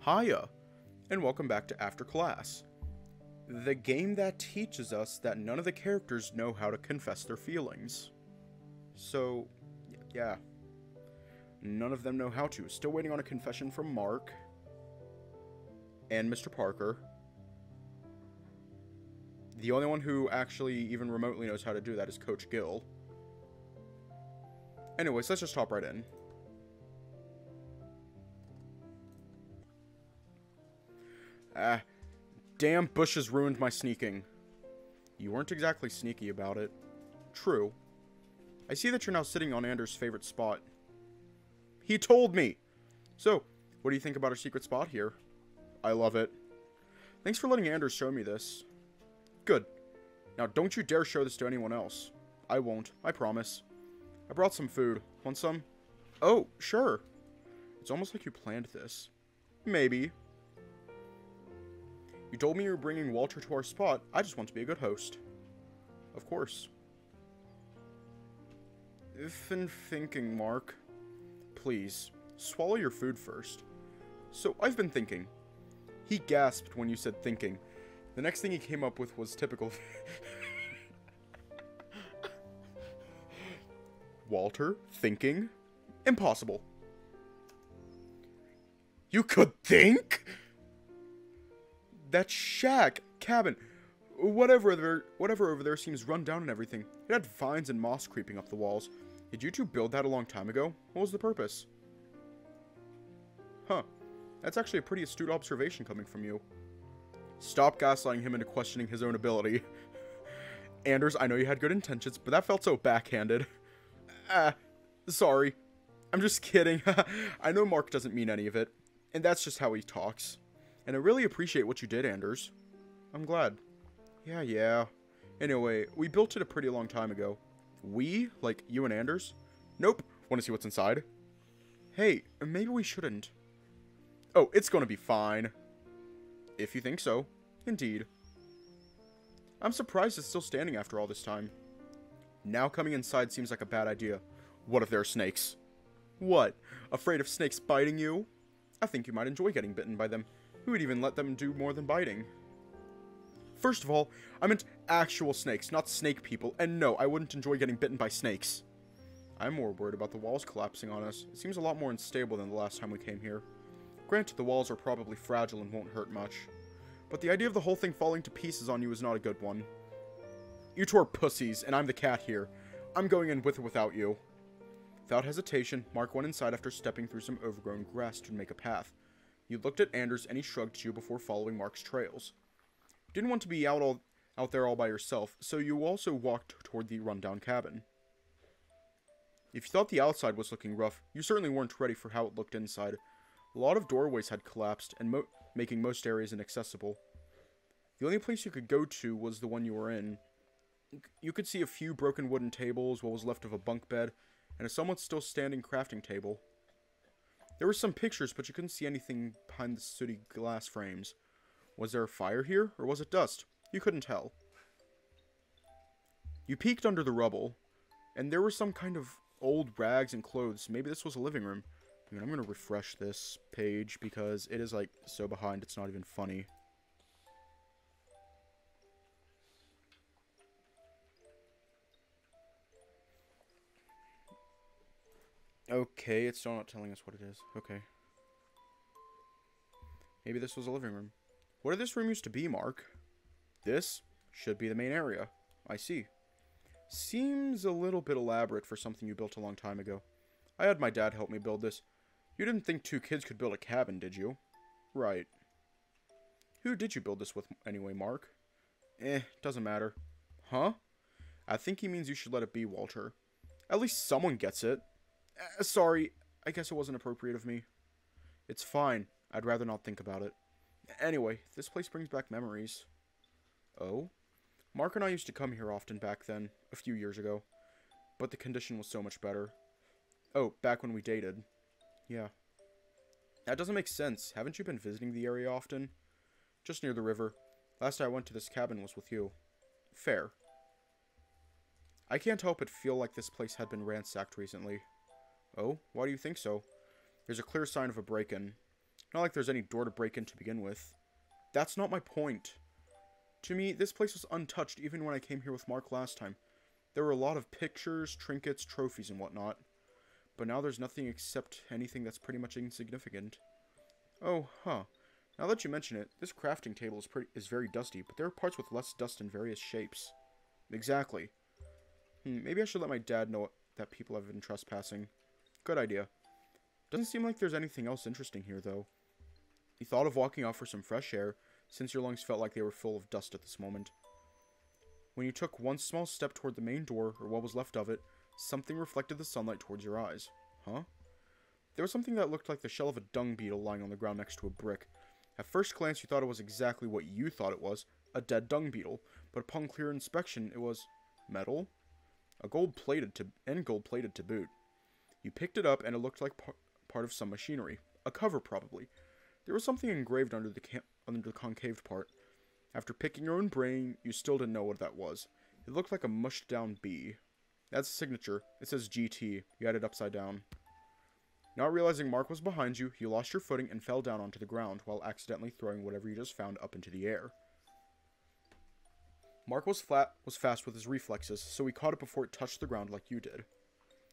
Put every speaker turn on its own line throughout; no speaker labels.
Hiya, and welcome back to After Class, the game that teaches us that none of the characters know how to confess their feelings. So, yeah, none of them know how to. Still waiting on a confession from Mark and Mr. Parker. The only one who actually even remotely knows how to do that is Coach Gil. Anyways, let's just hop right in. Damn bushes ruined my sneaking. You weren't exactly sneaky about it. True. I see that you're now sitting on Anders' favorite spot. He told me! So, what do you think about our secret spot here? I love it. Thanks for letting Anders show me this. Good. Now don't you dare show this to anyone else. I won't, I promise. I brought some food. Want some? Oh, sure. It's almost like you planned this. Maybe. You told me you were bringing Walter to our spot. I just want to be a good host. Of course. I've been thinking, Mark. Please, swallow your food first. So, I've been thinking. He gasped when you said thinking. The next thing he came up with was typical. Walter, thinking? Impossible. You could think? That shack, cabin, whatever over there seems run down and everything. It had vines and moss creeping up the walls. Did you two build that a long time ago? What was the purpose? Huh. That's actually a pretty astute observation coming from you. Stop gaslighting him into questioning his own ability. Anders, I know you had good intentions, but that felt so backhanded. Sorry. I'm just kidding. I know Mark doesn't mean any of it, and that's just how he talks. And I really appreciate what you did, Anders. I'm glad. Yeah. Anyway, we built it a pretty long time ago. We? Like, you and Anders? Nope. Want to see what's inside? Hey, maybe we shouldn't. Oh, it's gonna be fine. If you think so. Indeed. I'm surprised it's still standing after all this time. Now coming inside seems like a bad idea. What if there are snakes? What? Afraid of snakes biting you? I think you might enjoy getting bitten by them. Who would even let them do more than biting? First of all, I meant actual snakes, not snake people, and no, I wouldn't enjoy getting bitten by snakes. I'm more worried about the walls collapsing on us. It seems a lot more unstable than the last time we came here. Granted, the walls are probably fragile and won't hurt much. But the idea of the whole thing falling to pieces on you is not a good one. You two are pussies, and I'm the cat here. I'm going in with or without you. Without hesitation, Mark went inside after stepping through some overgrown grass to make a path. You looked at Anders and he shrugged at you before following Mark's trails. You didn't want to be out there all by yourself, so you also walked toward the rundown cabin. If you thought the outside was looking rough, you certainly weren't ready for how it looked inside. A lot of doorways had collapsed, and making most areas inaccessible. The only place you could go to was the one you were in. You could see a few broken wooden tables, what was left of a bunk bed, and a somewhat still standing crafting table. There were some pictures, but you couldn't see anything behind the sooty glass frames. Was there a fire here, or was it dust? You couldn't tell. You peeked under the rubble, and there were some kind of old rags and clothes. Maybe this was a living room. I mean, I'm going to refresh this page because it is, like, so behind it's not even funny. Okay, it's still not telling us what it is. Okay. Maybe this was a living room. What did this room used to be, Mark? This should be the main area. I see. Seems a little bit elaborate for something you built a long time ago. I had my dad help me build this. You didn't think two kids could build a cabin, did you? Right. Who did you build this with anyway, Mark? Doesn't matter. Huh? I think he means you should let it be, Walter. At least someone gets it. Sorry, I guess it wasn't appropriate of me. It's fine. I'd rather not think about it. Anyway, this place brings back memories. Oh? Mark and I used to come here often back then, a few years ago. But the condition was so much better. Oh, back when we dated. Yeah. That doesn't make sense. Haven't you been visiting the area often? Just near the river. Last I went to this cabin was with you. Fair. I can't help but feel like this place had been ransacked recently. Oh, why do you think so? There's a clear sign of a break-in. Not like there's any door to break in to begin with. That's not my point. To me, this place was untouched even when I came here with Mark last time. There were a lot of pictures, trinkets, trophies, and whatnot. But now there's nothing except anything that's pretty much insignificant. Oh, huh. Now that you mention it, this crafting table is very dusty, but there are parts with less dust in various shapes. Exactly. Maybe I should let my dad know that people have been trespassing. Good idea. Doesn't seem like there's anything else interesting here, though. You thought of walking out for some fresh air, since your lungs felt like they were full of dust at this moment. When you took one small step toward the main door, or what was left of it, something reflected the sunlight towards your eyes. Huh? There was something that looked like the shell of a dung beetle lying on the ground next to a brick. At first glance, you thought it was exactly what you thought it was, a dead dung beetle, but upon clear inspection, it was metal? Gold-plated to boot. You picked it up, and it looked like part of some machinery. A cover, probably. There was something engraved under the concave part. After picking your own brain, you still didn't know what that was. It looked like a mushed-down bee. That's a signature. It says GT. You had it upside down. Not realizing Mark was behind you, you lost your footing and fell down onto the ground while accidentally throwing whatever you just found up into the air. Mark was fast with his reflexes, so he caught it before it touched the ground like you did.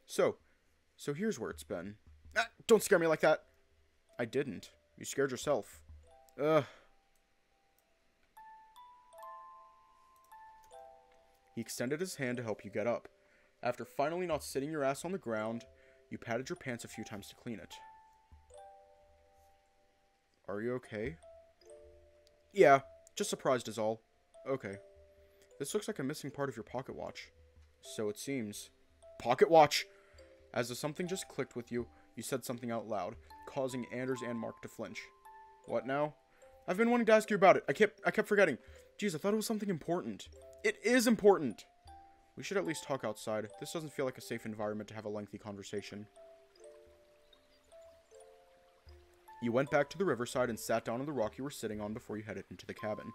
So here's where it's been. Ah, don't scare me like that! I didn't. You scared yourself. Ugh. He extended his hand to help you get up. After finally not sitting your ass on the ground, you patted your pants a few times to clean it. Are you okay? Yeah, just surprised is all. Okay. This looks like a missing part of your pocket watch. So it seems. Pocket watch! As if something just clicked with you, you said something out loud, causing Anders and Mark to flinch. What now? I've been wanting to ask you about it. I kept forgetting. Jeez, I thought it was something important. It is important! We should at least talk outside. This doesn't feel like a safe environment to have a lengthy conversation. You went back to the riverside and sat down on the rock you were sitting on before you headed into the cabin.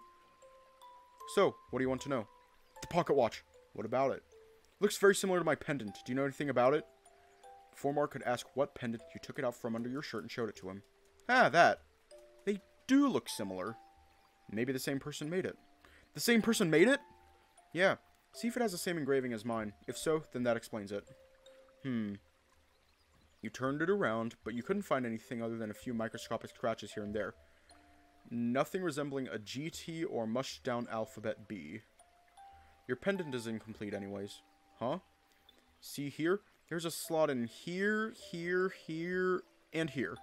So, what do you want to know? The pocket watch. What about it? Looks very similar to my pendant. Do you know anything about it? Before Mark could ask what pendant, you took it out from under your shirt and showed it to him. Ah, that. They do look similar. Maybe the same person made it. The same person made it? Yeah. See if it has the same engraving as mine. If so, then that explains it. You turned it around, but you couldn't find anything other than a few microscopic scratches here and there. Nothing resembling a GT or mushed down alphabet B. Your pendant is incomplete anyways. Huh? See here? There's a slot in here, here, here, and here.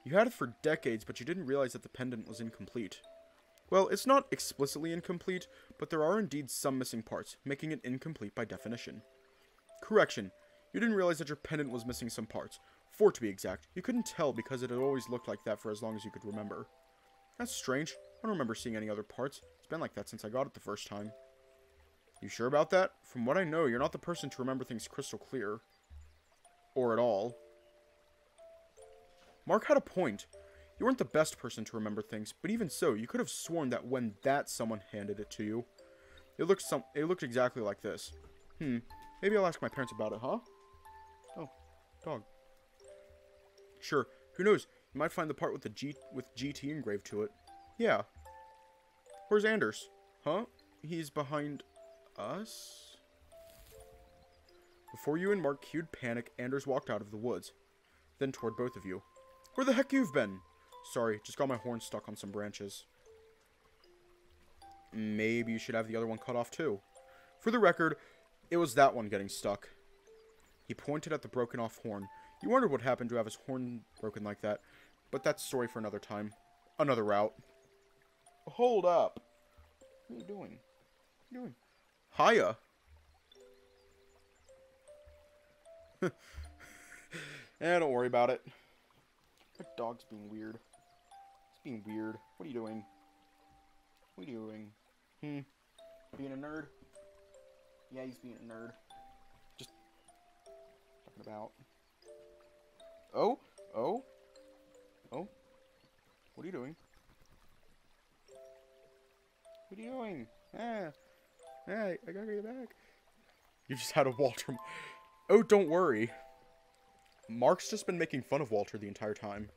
You had it for decades, but you didn't realize that the pendant was incomplete. Well, it's not explicitly incomplete, but there are indeed some missing parts, making it incomplete by definition. Correction. You didn't realize that your pendant was missing some parts. 4 to be exact. You couldn't tell because it had always looked like that for as long as you could remember. That's strange. I don't remember seeing any other parts. It's been like that since I got it the first time. You sure about that? From what I know, you're not the person to remember things crystal clear. Or at all. Mark had a point. You weren't the best person to remember things, but even so, you could have sworn that when someone handed it to you, it looked exactly like this. Maybe I'll ask my parents about it, huh? Oh, dog. Sure, who knows? You might find the part with GT engraved to it. Yeah. Where's Anders? Huh? He's behind us? Before you and Mark cued panic, Anders walked out of the woods. Then toward both of you. Where the heck you've been? Sorry, just got my horn stuck on some branches. Maybe you should have the other one cut off too. For the record, it was that one getting stuck. He pointed at the broken off horn. You wondered what happened to have his horn broken like that, but that's a story for another time. Another route. Hold up. What are you doing? What are you doing? Hiya. Don't worry about it. My dog's being weird. It's being weird. What are you doing? What are you doing? Being a nerd? Yeah, he's being a nerd. Just talking about. Oh? What are you doing? What are you doing? Hey, I gotta get you back. You just had a Walter. Oh, don't worry. Mark's just been making fun of Walter the entire time.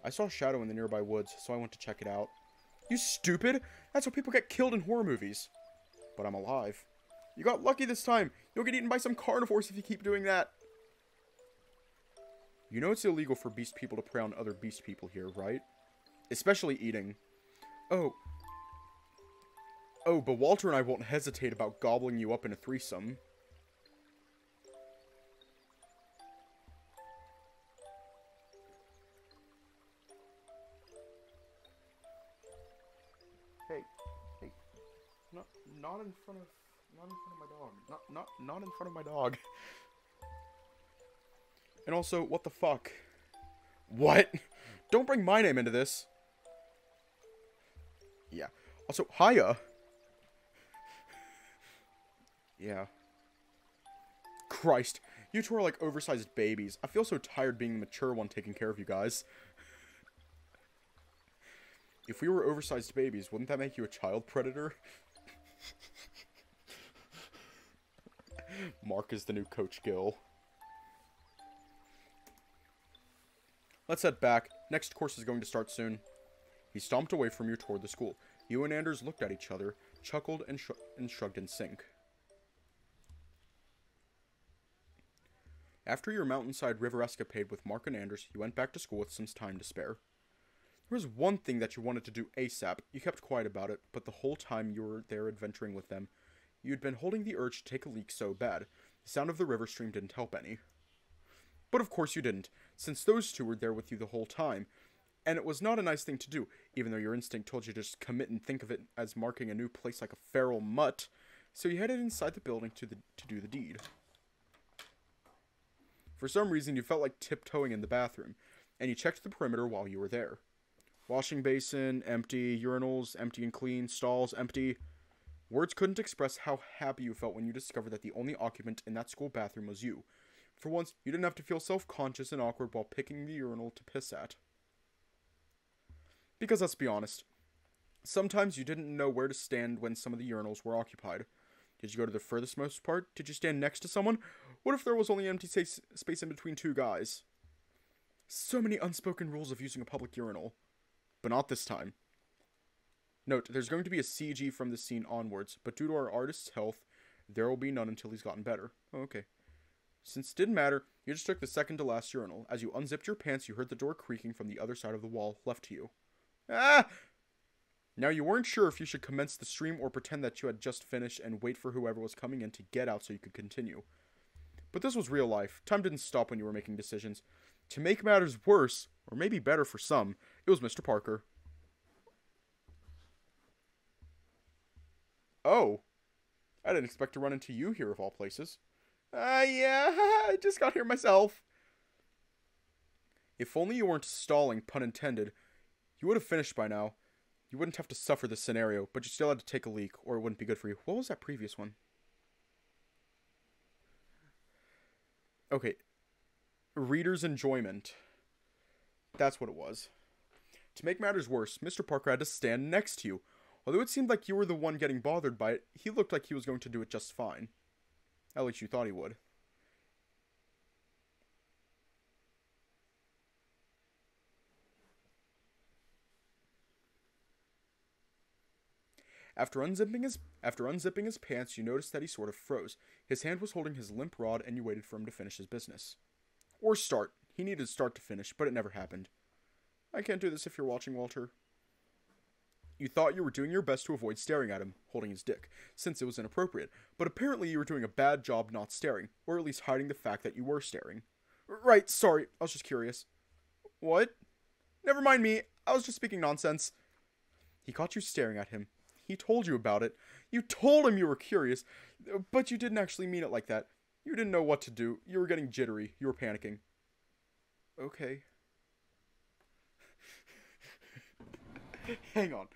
I saw a shadow in the nearby woods, so I went to check it out. You stupid! That's how people get killed in horror movies. But I'm alive. You got lucky this time. You'll get eaten by some carnivores if you keep doing that. You know it's illegal for beast people to prey on other beast people here, right? Especially eating. Oh, but Walter and I won't hesitate about gobbling you up in a threesome. Hey, not in front of my dog. Not in front of my dog. And also, what the fuck? What? Don't bring my name into this. Yeah. Also, hiya. Yeah. Christ. You two are like oversized babies. I feel so tired being the mature one taking care of you guys. If we were oversized babies, wouldn't that make you a child predator? Mark is the new Coach Gil. Let's head back. Next course is going to start soon. He stomped away from you toward the school. You and Anders looked at each other, chuckled, and shrugged in sync. After your mountainside river escapade with Mark and Anders, you went back to school with some time to spare. There was one thing that you wanted to do ASAP. You kept quiet about it, but the whole time you were there adventuring with them, you'd been holding the urge to take a leak so bad. The sound of the river stream didn't help any. But of course you didn't, since those two were there with you the whole time, and it was not a nice thing to do, even though your instinct told you to just commit and think of it as marking a new place like a feral mutt, so you headed inside the building to do the deed. For some reason, you felt like tiptoeing in the bathroom, and you checked the perimeter while you were there. Washing basin, empty. Urinals, empty and clean. Stalls, empty. Words couldn't express how happy you felt when you discovered that the only occupant in that school bathroom was you. For once, you didn't have to feel self-conscious and awkward while picking the urinal to piss at. Because let's be honest, sometimes you didn't know where to stand when some of the urinals were occupied. Did you go to the furthest most part? Did you stand next to someone? What if there was only empty space in between two guys? So many unspoken rules of using a public urinal. But not this time. Note, there's going to be a CG from this scene onwards, but due to our artist's health, there will be none until he's gotten better. Oh, okay. Since it didn't matter, you just took the second to last urinal. As you unzipped your pants, you heard the door creaking from the other side of the wall, left to you. Ah! Now you weren't sure if you should commence the stream or pretend that you had just finished and wait for whoever was coming in to get out so you could continue. But this was real life. Time didn't stop when you were making decisions. To make matters worse, or maybe better for some, it was Mr. Parker. Oh. I didn't expect to run into you here of all places. Yeah, I just got here myself. If only you weren't stalling, pun intended, you would have finished by now. You wouldn't have to suffer this scenario, but you still had to take a leak, or it wouldn't be good for you. What was that previous one? Okay. Reader's enjoyment. That's what it was. To make matters worse, Mr. Parker had to stand next to you. Although it seemed like you were the one getting bothered by it, he looked like he was going to do it just fine. At least you thought he would. After unzipping his pants, you noticed that he sort of froze. His hand was holding his limp rod, and you waited for him to finish his business. Or start. He needed start to finish, but it never happened. I can't do this if you're watching, Walter. You thought you were doing your best to avoid staring at him, holding his dick, since it was inappropriate, but apparently you were doing a bad job not staring, or at least hiding the fact that you were staring. Right, sorry, I was just curious. What? Never mind me, I was just speaking nonsense. He caught you staring at him. He told you about it. You told him you were curious, but you didn't actually mean it like that. You didn't know what to do. You were getting jittery. You were panicking. Okay. Hang on.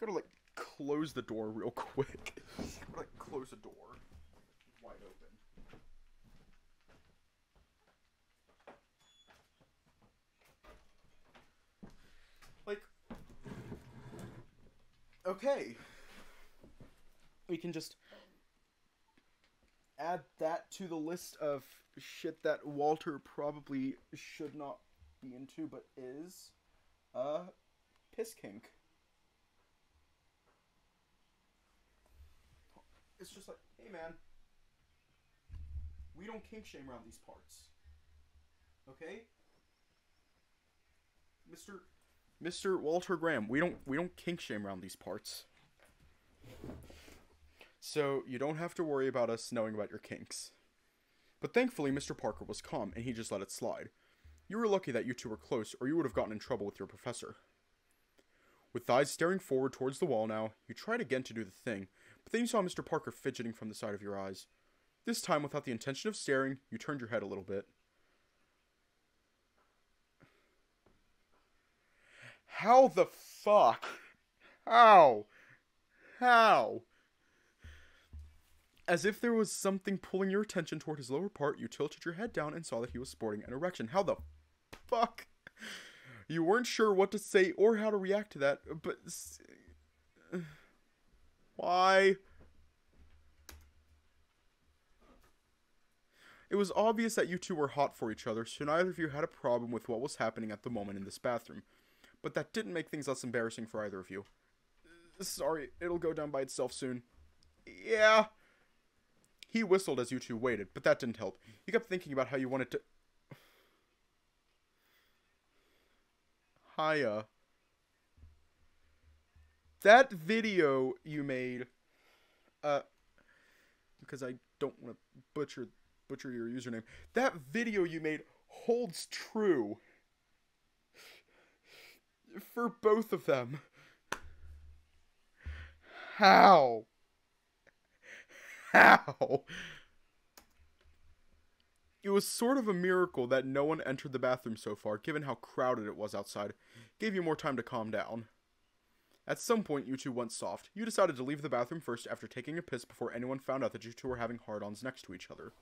Gotta, like, close the door real quick. Gotta, like, close the door. Wide open. Like, okay. We can just add that to the list of shit that Walter probably should not be into, but is, piss kink. It's just like, hey man, we don't kink shame around these parts. Okay? Mr. Walter Graham, we don't kink shame around these parts. So you don't have to worry about us knowing about your kinks. But thankfully, Mr. Parker was calm, and he just let it slide. You were lucky that you two were close, or you would have gotten in trouble with your professor. With eyes staring forward towards the wall now, you tried again to do the thing, but then you saw Mr. Parker fidgeting from the side of your eyes. This time, without the intention of staring, you turned your head a little bit. How the fuck? How? As if there was something pulling your attention toward his lower part, you tilted your head down and saw that he was sporting an erection. How the fuck? You weren't sure what to say or how to react to that, but... Why? It was obvious that you two were hot for each other, so neither of you had a problem with what was happening at the moment in this bathroom. But that didn't make things less embarrassing for either of you. Sorry, it'll go down by itself soon. Yeah. He whistled as you two waited, but that didn't help. You kept thinking about how you wanted to... Hiya. That video you made... because I don't want to butcher your username. That video you made holds true. For both of them. How? It was sort of a miracle that no one entered the bathroom so far, given how crowded it was outside. It gave you more time to calm down. At some point, you two went soft. You decided to leave the bathroom first after taking a piss before anyone found out that you two were having hard-ons next to each other.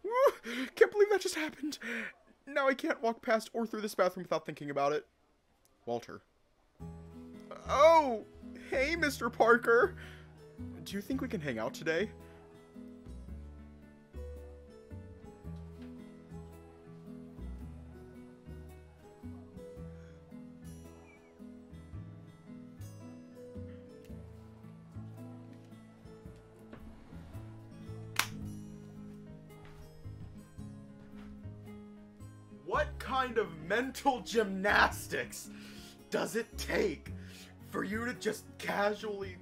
Woo! Can't believe that just happened. Now I can't walk past or through this bathroom without thinking about it. Walter. Oh! Hey, Mr. Parker! Do you think we can hang out today? What kind of mental gymnastics does it take for you to just casually...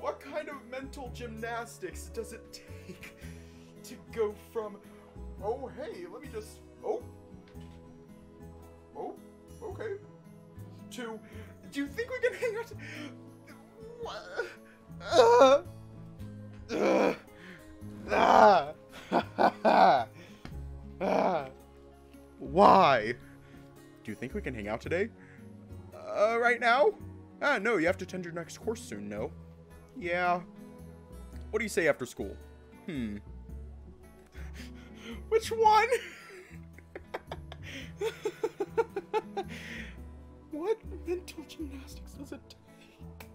What kind of mental gymnastics does it take to go from, oh, hey, let me just, oh, okay, to, do you think we can hang out? Why? Do you think we can hang out today? Right now? No, you have to attend your next course soon, no? Yeah. What do you say after school? Which one? What mental gymnastics does it take?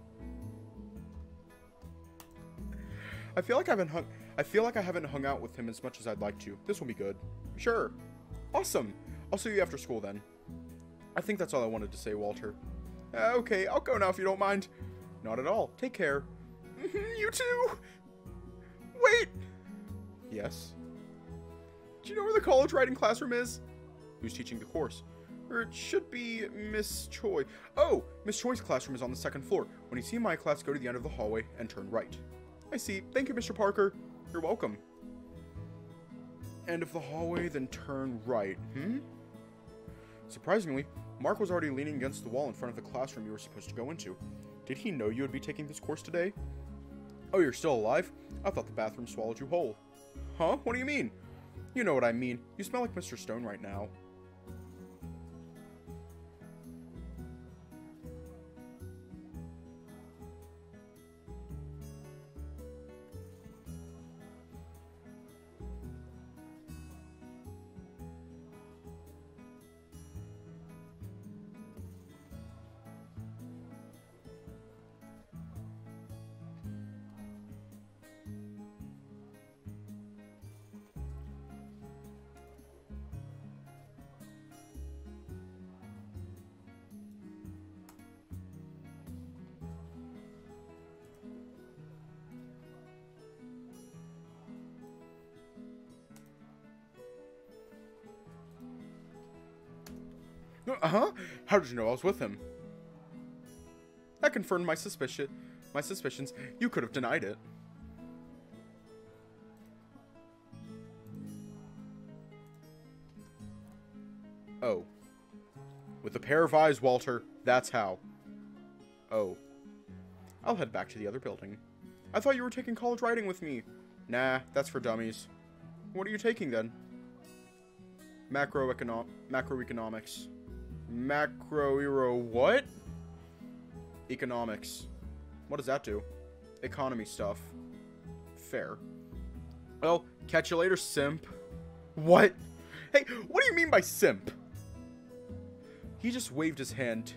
I feel like I haven't hung out with him as much as I'd like to. This will be good. Sure. Awesome. I'll see you after school then. I think that's all I wanted to say, Walter. Okay, I'll go now if you don't mind. Not at all. Take care. You too. Wait. Yes? Do you know where the college writing classroom is? Who's teaching the course? Or it should be Miss Choi. Oh, Miss Choi's classroom is on the second floor. When you see my class, go to the end of the hallway and turn right. I see. Thank you, Mr. Parker. You're welcome. End of the hallway, then turn right. Surprisingly, Mark was already leaning against the wall in front of the classroom you were supposed to go into. Did he know you would be taking this course today? Oh, you're still alive? I thought the bathroom swallowed you whole. Huh? What do you mean? You know what I mean. You smell like Mr. Stone right now. Uh-huh? How did you know I was with him? That confirmed my suspicions. You could have denied it. Oh. With a pair of eyes, Walter. That's how. Oh. I'll head back to the other building. I thought you were taking college writing with me. Nah, that's for dummies. What are you taking then? Macroeconomics. What? Economics. What does that do? Economy stuff. Fair. Well, catch you later, simp. What? Hey, what do you mean by simp? He just waved his hand,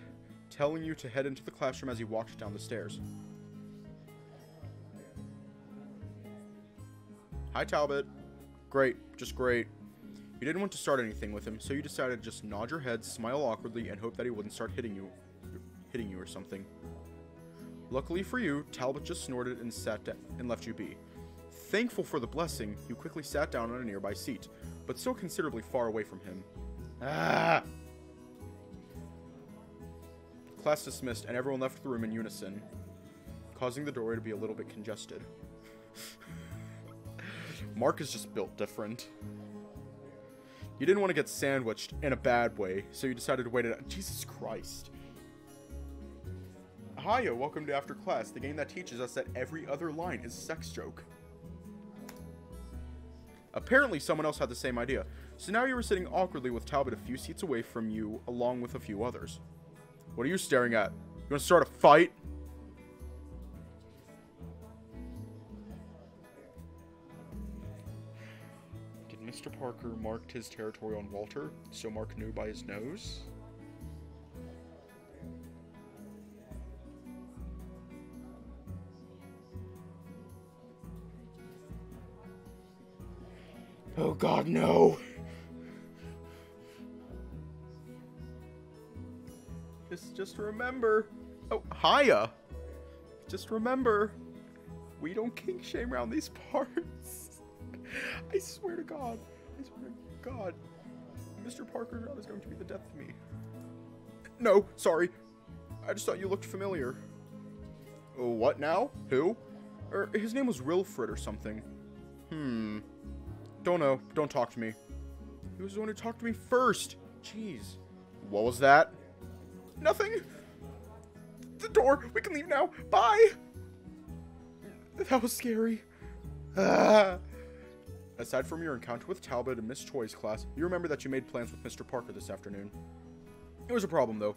telling you to head into the classroom as he walked down the stairs. Hi, Talbot. Great, just great. You didn't want to start anything with him, so you decided to just nod your head, smile awkwardly, and hope that he wouldn't start hitting you or something. Luckily for you, Talbot just snorted and sat down and left you be. Thankful for the blessing, you quickly sat down on a nearby seat, but still considerably far away from him. Ah! Class dismissed, and everyone left the room in unison, causing the doorway to be a little bit congested. Mark is just built different. You didn't want to get sandwiched in a bad way, so you decided to wait it out. Jesus Christ. Hiya, welcome to After Class, the game that teaches us that every other line is a sex joke. Apparently someone else had the same idea, so now you were sitting awkwardly with Talbot a few seats away from you, along with a few others. What are you staring at? You want to start a fight? Did Mr. Parker mark his territory on Walter, so Mark knew by his nose? Oh God, no! Just remember. Oh, hiya! Just remember, we don't kink shame around these parts. I swear to God. I swear to God. Mr. Parker's route is going to be the death of me. No, sorry. I just thought you looked familiar. Oh, what now? Who? His name was Wilfred or something. Don't know. Don't talk to me. He was the one who talked to me first. Jeez. What was that? Nothing. The door. We can leave now. Bye. That was scary. Aside from your encounter with Talbot in Miss Choi's class, you remember that you made plans with Mr. Parker this afternoon. It was a problem, though.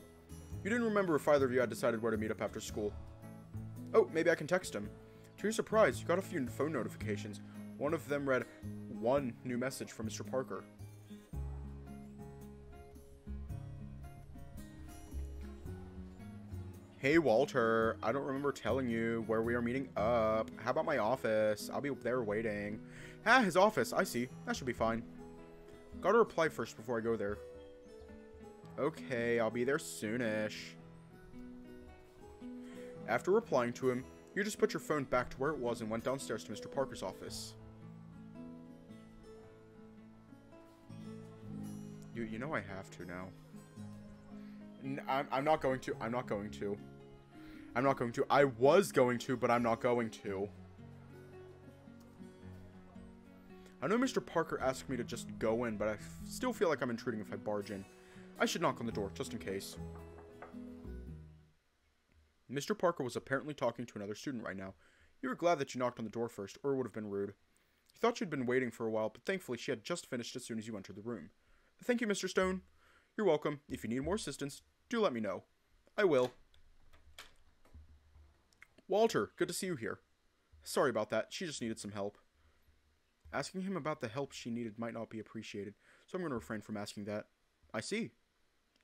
You didn't remember if either of you had decided where to meet up after school. Oh, maybe I can text him. To your surprise, you got a few phone notifications. One of them read, "One new message from Mr. Parker." Hey, Walter, I don't remember telling you where we are meeting up. How about my office? I'll be there waiting. Ah, his office. I see. That should be fine. Gotta reply first before I go there. Okay, I'll be there soonish. After replying to him, you just put your phone back to where it was and went downstairs to Mr. Parker's office. You know I have to now. I'm not going to. I'm not going to. I'm not going to. I was going to, but I'm not going to. I know Mr. Parker asked me to just go in, but I still feel like I'm intruding if I barge in. I should knock on the door, just in case. Mr. Parker was apparently talking to another student right now. You were glad that you knocked on the door first, or it would have been rude. You thought you'd been waiting for a while, but thankfully she had just finished as soon as you entered the room. Thank you, Mr. Stone. You're welcome. If you need more assistance, do let me know. I will. Walter, good to see you here. Sorry about that. She just needed some help. Asking him about the help she needed might not be appreciated, so I'm going to refrain from asking that. I see.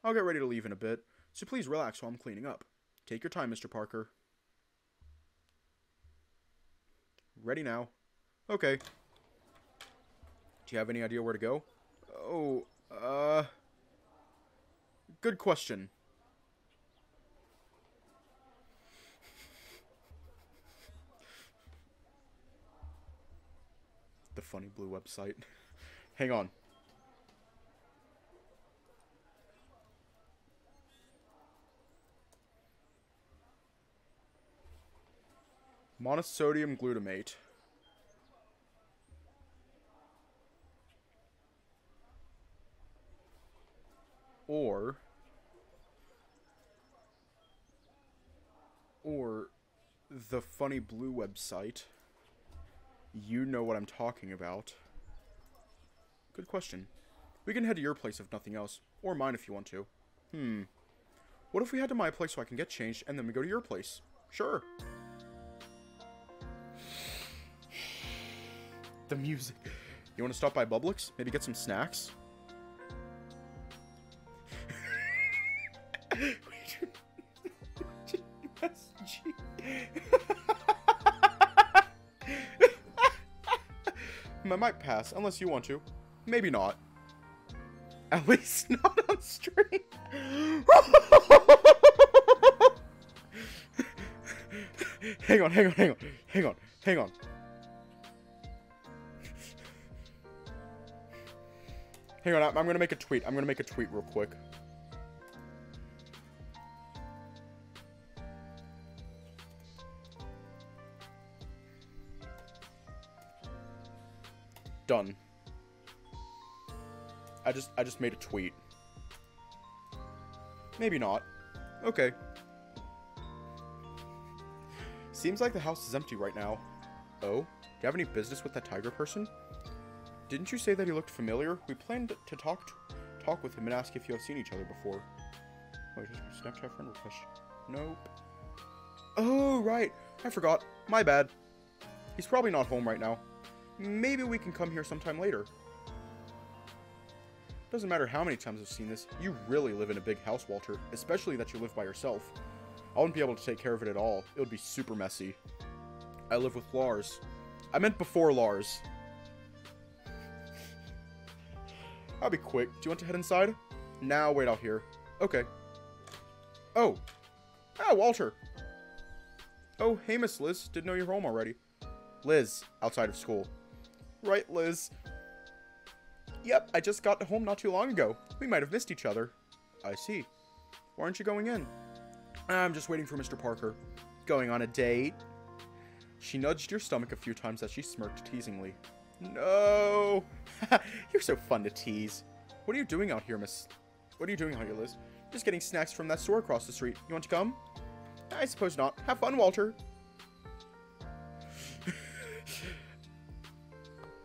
I'll get ready to leave in a bit, so please relax while I'm cleaning up. Take your time, Mr. Parker. Ready now. Okay. Do you have any idea where to go? Oh, good question. The funny blue website. Hang on. Monosodium glutamate. Or the Funny Blue website. You know what I'm talking about. Good question. We can head to your place if nothing else. Or mine if you want to. What if we head to my place so I can get changed and then we go to your place? Sure. The music. You want to stop by Publix? Maybe get some snacks? I might pass, unless you want to. Maybe not. At least not on stream. Hang on. Hang on, I'm gonna make a tweet. I'm gonna make a tweet real quick. Done. I just made a tweet. Maybe not. Okay. Seems like the house is empty right now. Oh? Do you have any business with that tiger person? Didn't you say that he looked familiar? We planned to talk with him and ask if you have seen each other before. Wait, just Snapchat friend request. Nope. Oh, right. I forgot. My bad. He's probably not home right now. Maybe we can come here sometime later. Doesn't matter how many times I've seen this, you really live in a big house, Walter. Especially that you live by yourself. I wouldn't be able to take care of it at all. It would be super messy. I live with Lars. I meant before Lars. I'll be quick. Do you want to head inside? Nah, wait out here. Okay. Oh. Ah, Walter. Oh, hey, Miss Liz. Didn't know you're home already. Liz, outside of school. Right, Liz. Yep, I just got home not too long ago. We might have missed each other. I see. Why aren't you going in? I'm just waiting for Mr. Parker. Going on a date? She nudged your stomach a few times as she smirked teasingly. No! You're so fun to tease. What are you doing out here, Liz? Just getting snacks from that store across the street. You want to come? I suppose not. Have fun, Walter.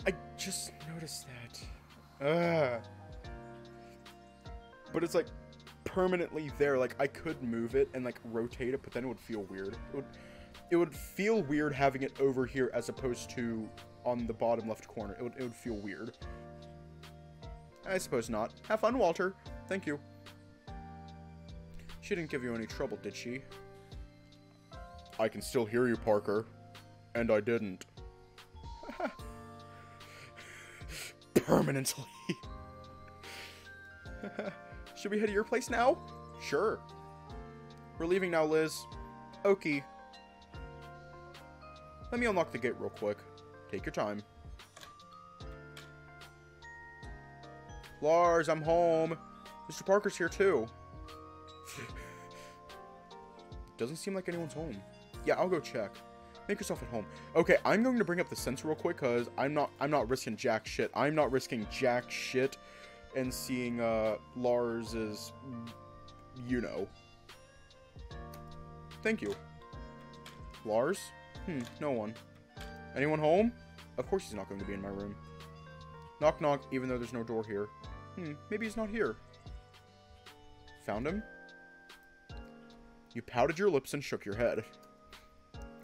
I just noticed that. But it's like permanently there. Like I could move it and like rotate it, but then it would feel weird. It would feel weird having it over here as opposed to on the bottom left corner. It would feel weird. I suppose not. Have fun, Walter. Thank you. She didn't give you any trouble, did she? I can still hear you, Parker. And I didn't. Permanently. Should we head to your place now? Sure. We're leaving now, Liz. Okie. Let me unlock the gate real quick. Take your time. Lars, I'm home. Mr. Parker's here too. Doesn't seem like anyone's home. Yeah, I'll go check. Make yourself at home. Okay, I'm going to bring up the sensor real quick because I'm not risking jack shit. I'm not risking jack shit and seeing Lars's, you know. Thank you. Lars? No one. Anyone home? Of course he's not going to be in my room. Knock knock, even though there's no door here. Maybe he's not here. Found him? You pouted your lips and shook your head.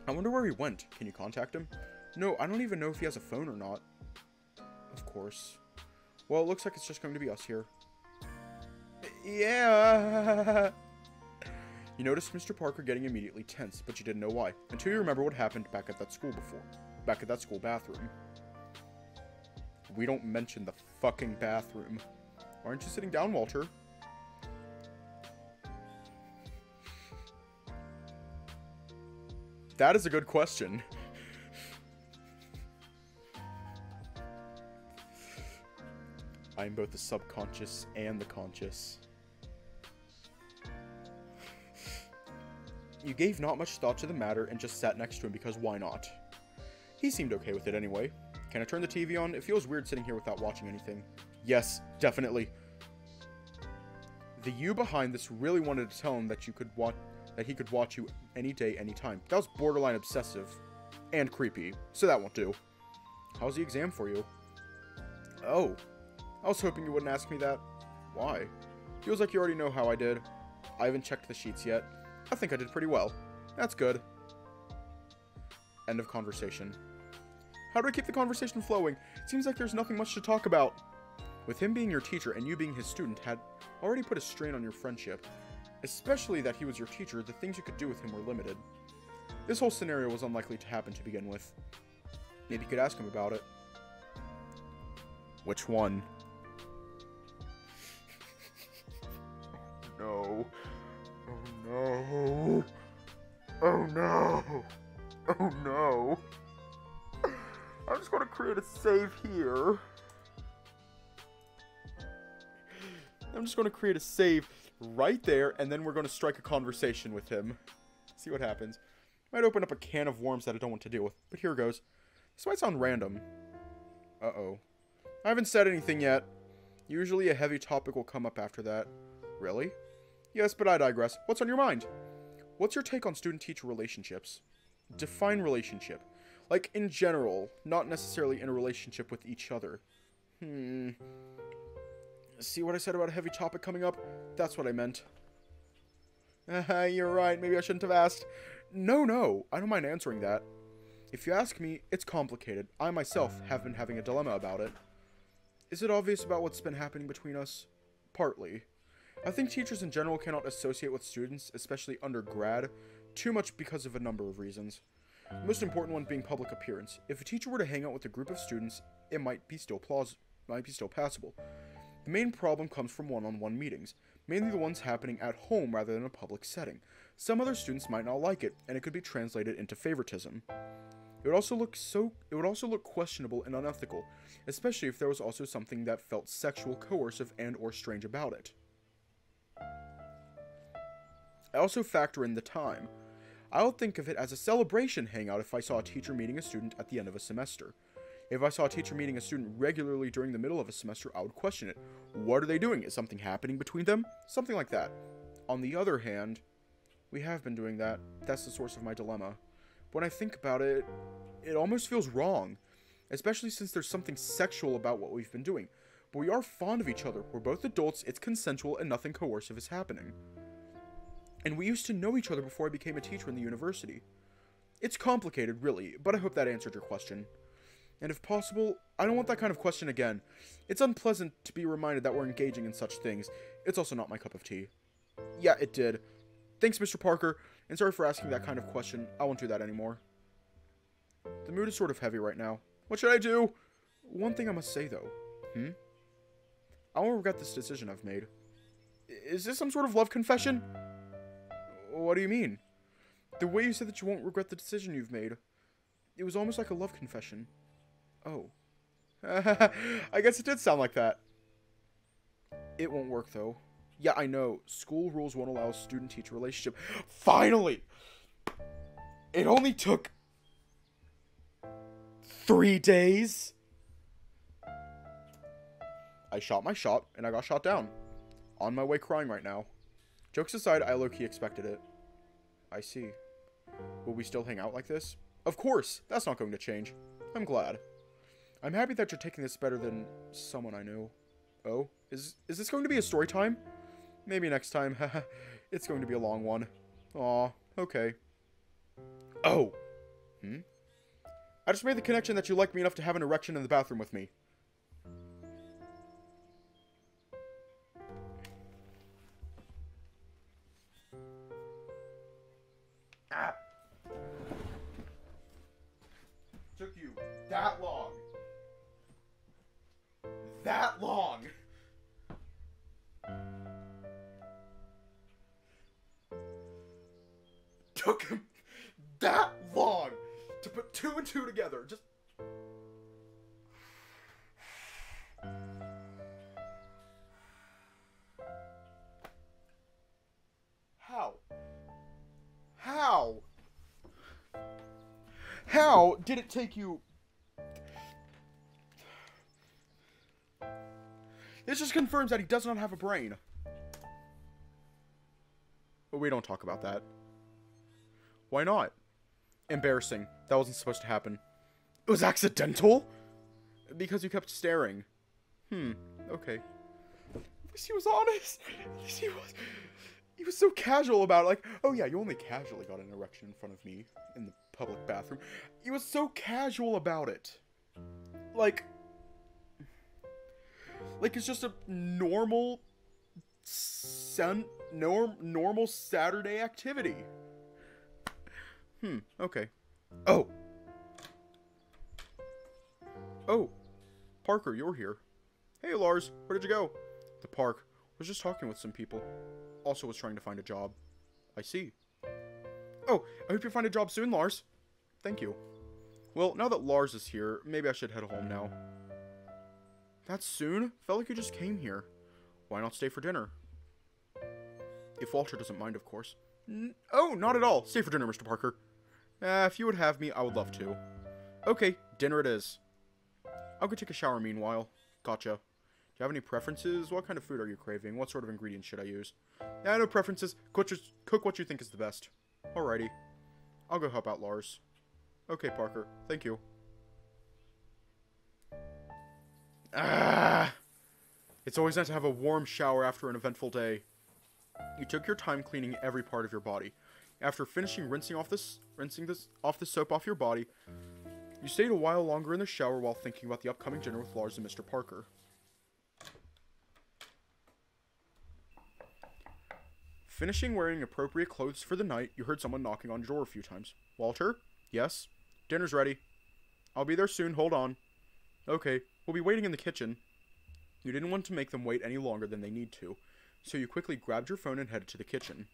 I wonder where he went. Can you contact him? No, I don't even know if he has a phone or not. Of course. Well, it looks like it's just going to be us here. Yeah. You noticed Mr. Parker getting immediately tense, but you didn't know why, until you remember what happened back at that school bathroom. We don't mention the fucking bathroom. Why aren't you sitting down, Walter? That is a good question. I'm both the subconscious and the conscious. You gave not much thought to the matter and just sat next to him because why not? He seemed okay with it anyway. Can I turn the TV on? It feels weird sitting here without watching anything. Yes, definitely. The you behind this really wanted to tell him that he could watch you any day, anytime. That was borderline obsessive. And creepy. So that won't do. How's the exam for you? Oh. I was hoping you wouldn't ask me that. Why? Feels like you already know how I did. I haven't checked the sheets yet. I think I did pretty well. That's good. End of conversation. How do I keep the conversation flowing? It seems like there's nothing much to talk about. With him being your teacher and you being his student had already put a strain on your friendship. Especially that he was your teacher, the things you could do with him were limited. This whole scenario was unlikely to happen to begin with. Maybe you could ask him about it. Which one? No. Oh no. Oh no. Oh no. I'm just going to create a save here. I'm just going to create a save right there, and then we're going to strike a conversation with him. See what happens. Might open up a can of worms that I don't want to deal with, but here goes. This might sound random. Uh-oh. I haven't said anything yet. Usually a heavy topic will come up after that. Really? Yes, but I digress. What's on your mind? What's your take on student-teacher relationships? Define relationship. Like, in general, not necessarily in a relationship with each other. See what I said about a heavy topic coming up? That's what I meant. You're right, maybe I shouldn't have asked. No, I don't mind answering that. If you ask me, it's complicated. I myself have been having a dilemma about it. Is it obvious about what's been happening between us? Partly. I think teachers in general cannot associate with students, especially undergrad, too much because of a number of reasons. The most important one being public appearance. If a teacher were to hang out with a group of students, it might be still passable. The main problem comes from one-on-one meetings, mainly the ones happening at home rather than a public setting. Some other students might not like it, and it could be translated into favoritism. It would also look questionable and unethical, especially if there was also something that felt sexual, coercive, and/or strange about it. I also factor in the time. I would think of it as a celebration hangout if I saw a teacher meeting a student at the end of a semester. If I saw a teacher meeting a student regularly during the middle of a semester, I would question it. What are they doing? Is something happening between them? Something like that. On the other hand, we have been doing that. That's the source of my dilemma. But when I think about it, it almost feels wrong. Especially since there's something sexual about what we've been doing. But we are fond of each other. We're both adults, it's consensual, and nothing coercive is happening. And we used to know each other before I became a teacher in the university. It's complicated, really, but I hope that answered your question. And if possible, I don't want that kind of question again. It's unpleasant to be reminded that we're engaging in such things. It's also not my cup of tea. Yeah, it did. Thanks, Mr. Parker, and sorry for asking that kind of question. I won't do that anymore. The mood is sort of heavy right now. What should I do? One thing I must say, though. I won't regret this decision I've made. Is this some sort of love confession? What do you mean? The way you said that you won't regret the decision you've made. It was almost like a love confession. Oh. I guess it did sound like that. It won't work, though. Yeah, I know. School rules won't allow a student-teacher relationship. Finally! It only took 3 days? I shot my shot, and I got shot down. On my way crying right now. Jokes aside, I low-key expected it. I see. Will we still hang out like this? Of course! That's not going to change. I'm glad. I'm happy that you're taking this better than someone I knew. Oh? Is this going to be a story time? Maybe next time. It's going to be a long one. Aw, okay. Oh! I just made the connection that you like me enough to have an erection in the bathroom with me. Took you that long. That long. Took him that long to put 2 and 2 together. Just... How? did it take you... This just confirms that he does not have a brain. But we don't talk about that. Why not? Embarrassing. That wasn't supposed to happen. It was accidental? Because you kept staring. Okay. At least he was honest. At least he was so casual about it. Like, oh yeah, you only casually got an erection in front of me in the public bathroom. He was so casual about it. Like it's just a normal normal Saturday activity. Okay. Oh, Parker, you're here. Hey, Lars, where did you go? The park. Was just talking with some people. Also was trying to find a job. I see. Oh, I hope you find a job soon, Lars. Thank you. Well, now that Lars is here, maybe I should head home now. That soon? Felt like you just came here. Why not stay for dinner? If Walter doesn't mind, of course. Oh, not at all. Stay for dinner, Mr. Parker. If you would have me, I would love to. Okay, dinner it is. I'll go take a shower meanwhile. Gotcha. Do you have any preferences? What kind of food are you craving? What sort of ingredients should I use? No preferences. Cook what you think is the best. Alrighty. I'll go help out Lars. Okay, Parker. Thank you. It's always nice to have a warm shower after an eventful day. You took your time cleaning every part of your body. After finishing rinsing the soap off your body, you stayed a while longer in the shower while thinking about the upcoming dinner with Lars and Mr. Parker. Finishing wearing appropriate clothes for the night, you heard someone knocking on your door a few times. Walter? Yes? Dinner's ready. I'll be there soon, hold on. Okay, we'll be waiting in the kitchen. You didn't want to make them wait any longer than they need to, so you quickly grabbed your phone and headed to the kitchen.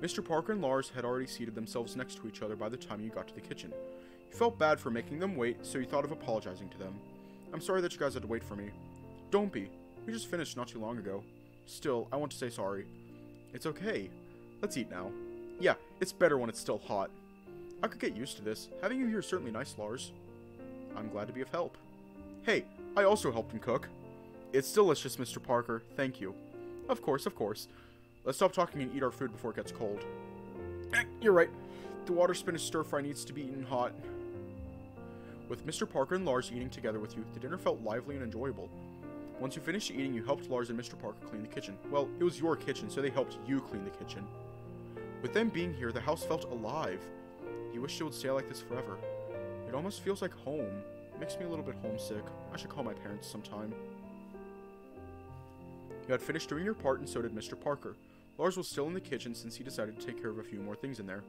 Mr. Parker and Lars had already seated themselves next to each other by the time you got to the kitchen. You felt bad for making them wait, so you thought of apologizing to them. I'm sorry that you guys had to wait for me. Don't be. We just finished not too long ago. Still, I want to say sorry. It's okay. Let's eat now. Yeah, it's better when it's still hot. I could get used to this. Having you here is certainly nice, Lars. I'm glad to be of help. Hey, I also helped him cook. It's delicious, Mr. Parker. Thank you. Of course, of course. Let's stop talking and eat our food before it gets cold. You're right. The water spinach stir-fry needs to be eaten hot. With Mr. Parker and Lars eating together with you, the dinner felt lively and enjoyable. Once you finished eating, you helped Lars and Mr. Parker clean the kitchen. Well, it was your kitchen, so they helped you clean the kitchen. With them being here, the house felt alive. You wished it would stay like this forever. It almost feels like home. It makes me a little bit homesick. I should call my parents sometime. You had finished doing your part, and so did Mr. Parker. Lars was still in the kitchen since he decided to take care of a few more things in there.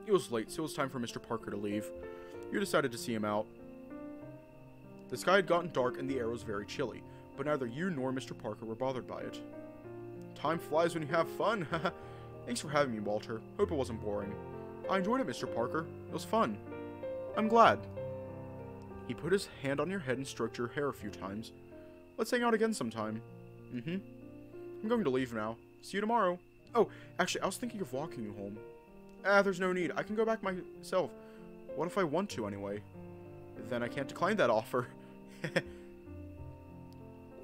It was late, so it was time for Mr. Parker to leave. You decided to see him out. The sky had gotten dark and the air was very chilly, but neither you nor Mr. Parker were bothered by it. Time flies when you have fun. Thanks for having me, Walter. Hope it wasn't boring. I enjoyed it, Mr. Parker. It was fun. I'm glad. He put his hand on your head and stroked your hair a few times. Let's hang out again sometime. I'm going to leave now. See you tomorrow. Oh, actually, I was thinking of walking you home. There's no need. I can go back myself. What if I want to, anyway? Then I can't decline that offer.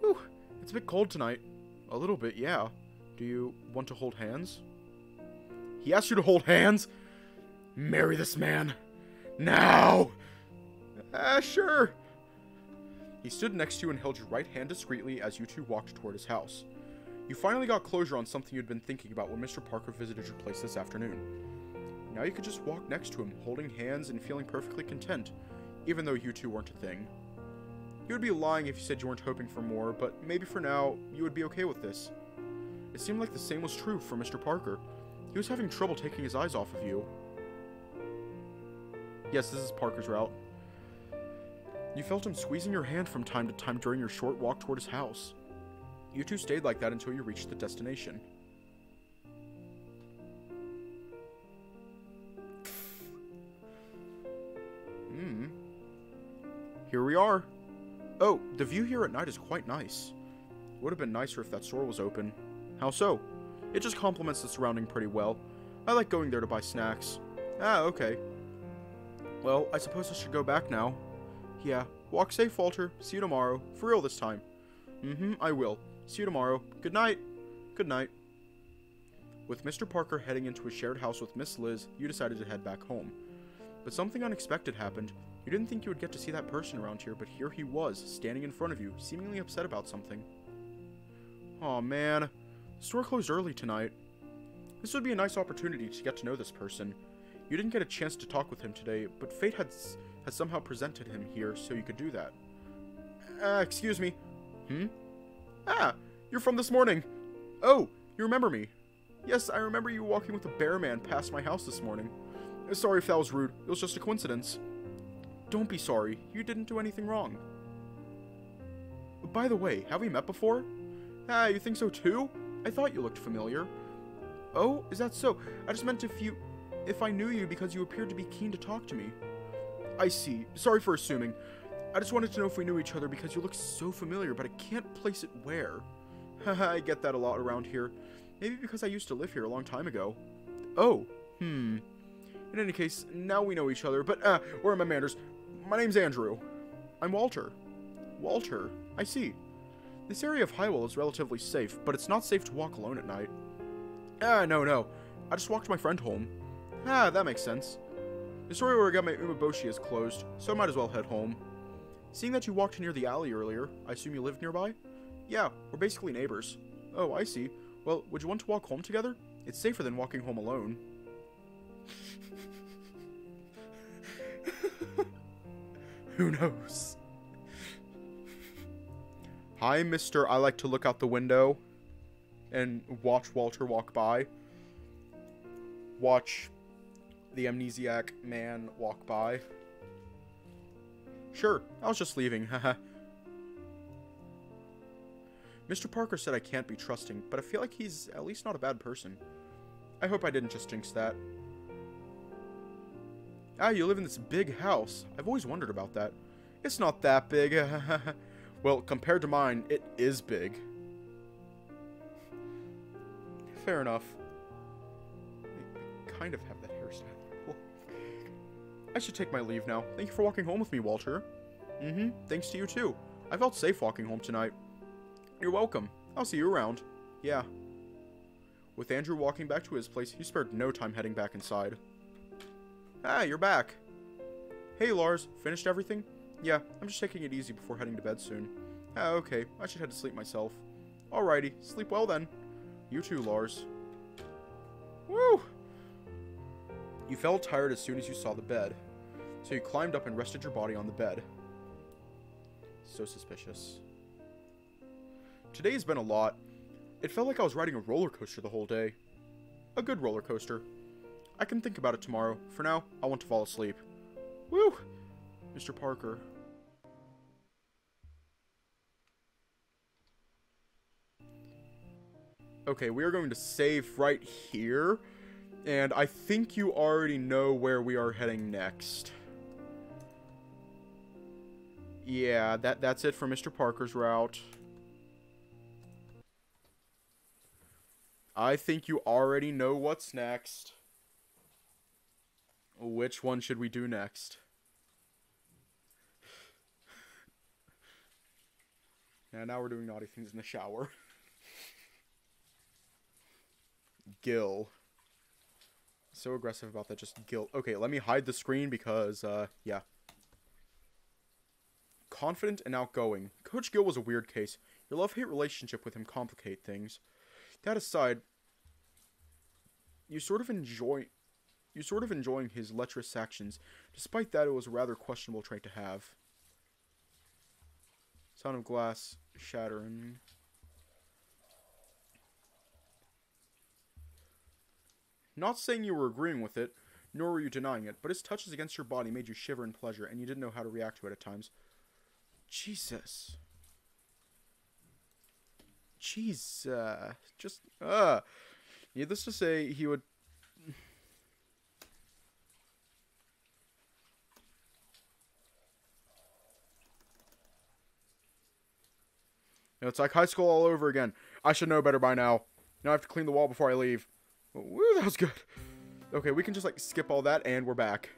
Whew, it's a bit cold tonight. A little bit, yeah. Do you want to hold hands? He asked you to hold hands? Marry this man. Now! Sure. He stood next to you and held your right hand discreetly as you two walked toward his house. You finally got closure on something you'd been thinking about when Mr. Parker visited your place this afternoon. Now you could just walk next to him, holding hands and feeling perfectly content, even though you two weren't a thing. You would be lying if you said you weren't hoping for more, but maybe for now, you would be okay with this. It seemed like the same was true for Mr. Parker. He was having trouble taking his eyes off of you. Yes, this is Parker's route. You felt him squeezing your hand from time to time during your short walk toward his house. You two stayed like that until you reached the destination. Here we are. Oh, the view here at night is quite nice. Would have been nicer if that store was open. How so? It just complements the surrounding pretty well. I like going there to buy snacks. Okay. Well, I suppose I should go back now. Yeah. Walk safe, Walter. See you tomorrow. For real this time. I will. See you tomorrow. Good night. Good night. With Mr. Parker heading into his shared house with Miss Liz, you decided to head back home. But something unexpected happened. You didn't think you would get to see that person around here, but here he was, standing in front of you, seemingly upset about something. Aw, man. The store closed early tonight. This would be a nice opportunity to get to know this person. You didn't get a chance to talk with him today, but fate had somehow presented him here so you could do that. Excuse me. Ah, you're from this morning. Oh, you remember me. Yes, I remember you walking with a bear man past my house this morning. Sorry if that was rude. It was just a coincidence. Don't be sorry. You didn't do anything wrong. By the way, have we met before? Ah, you think so too? I thought you looked familiar. Oh, is that so? I just meant if I knew you because you appeared to be keen to talk to me. I see. Sorry for assuming. I just wanted to know if we knew each other because you look so familiar, but I can't place it where. Haha, I get that a lot around here. Maybe because I used to live here a long time ago. Oh, In any case, now we know each other, but, where are my manners? My name's Andrew. I'm Walter. Walter, I see. This area of Highwell is relatively safe, but it's not safe to walk alone at night. No. I just walked my friend home. That makes sense. The store where I got my umeboshi is closed, so I might as well head home. Seeing that you walked near the alley earlier, I assume you live nearby? Yeah, we're basically neighbors. Oh, I see. Well, would you want to walk home together? It's safer than walking home alone. Who knows? Hi, Mr. I like to look out the window and watch Walter walk by. Watch the amnesiac man walk by. Sure, I was just leaving, haha. Mr. Parker said I can't be trusting, but I feel like he's at least not a bad person. I hope I didn't just jinx that. Ah, you live in this big house. I've always wondered about that. It's not that big. Well, compared to mine, it is big. Fair enough. I kind of have that hairstyle. I should take my leave now. Thank you for walking home with me, Walter. Thanks to you too. I felt safe walking home tonight. You're welcome. I'll see you around. Yeah. With Andrew walking back to his place, he spared no time heading back inside. Ah, you're back. Hey, Lars. Finished everything? Yeah, I'm just taking it easy before heading to bed soon. Ah, okay. I should head to sleep myself. Alrighty. Sleep well then. You too, Lars. Woo! You felt tired as soon as you saw the bed, so you climbed up and rested your body on the bed. So suspicious. Today's been a lot. It felt like I was riding a roller coaster the whole day. A good roller coaster. I can think about it tomorrow. For now, I want to fall asleep. Woo! Mr. Parker. Okay, we are going to save right here. And I think you already know where we are heading next. Yeah, that's it for Mr. Parker's route. I think you already know what's next. Which one should we do next? Yeah, now we're doing naughty things in the shower. Gil. So aggressive about that, just Gil. Okay, let me hide the screen because, yeah. Confident and outgoing. Coach Gil was a weird case. Your love-hate relationship with him complicate things. That aside, you sort of enjoying his lecherous actions. Despite that, it was a rather questionable trait to have. Sound of glass shattering. Not saying you were agreeing with it, nor were you denying it, but his touches against your body made you shiver in pleasure, and you didn't know how to react to it at times. Jesus. Jeez, needless to say, he would... It's like high school all over again. I should know better by now. Now I have to clean the wall before I leave. Woo, that was good. Okay, we can just, like, skip all that, and we're back.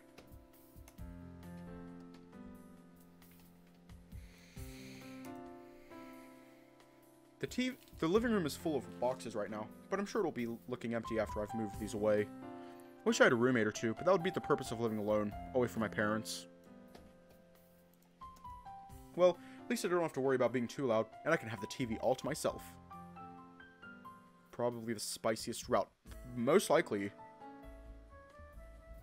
The living room is full of boxes right now, but I'm sure it'll be looking empty after I've moved these away. Wish I had a roommate or two, but that would beat the purpose of living alone, away from my parents. Well, at least I don't have to worry about being too loud, and I can have the TV all to myself. Probably the spiciest route. Most likely.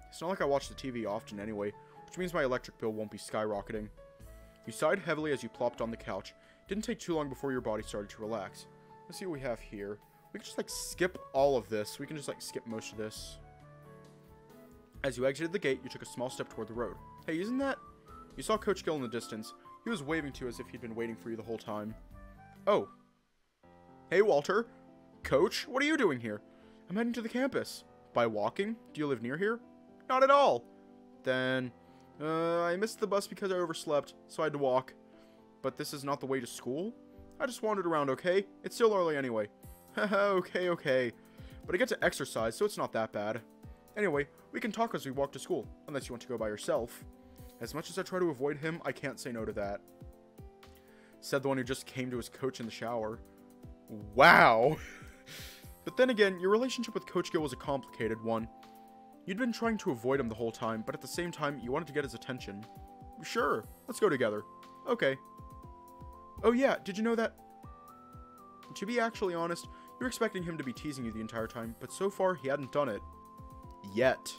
It's not like I watch the TV often anyway, which means my electric bill won't be skyrocketing. You sighed heavily as you plopped on the couch. Didn't take too long before your body started to relax. Let's see what we have here. We can just, like, skip all of this. We can just, like, skip most of this. As you exited the gate, you took a small step toward the road. Hey, isn't that... You saw Coach Gil in the distance. He was waving to you as if he'd been waiting for you the whole time. Oh. Hey, Walter. Coach, what are you doing here? I'm heading to the campus. By walking? Do you live near here? Not at all. Then... I missed the bus because I overslept, so I had to walk. But this is not the way to school? I just wandered around, okay? It's still early anyway. Haha, okay. But I get to exercise, so it's not that bad. Anyway, we can talk as we walk to school, unless you want to go by yourself. As much as I try to avoid him, I can't say no to that. Said the one who just came to his coach in the shower. Wow! But then again, your relationship with Coach Gil was a complicated one. You'd been trying to avoid him the whole time, but at the same time, you wanted to get his attention. Sure, let's go together. Okay. Oh yeah, did you know that? To be actually honest, you were expecting him to be teasing you the entire time, but so far, he hadn't done it. Yet.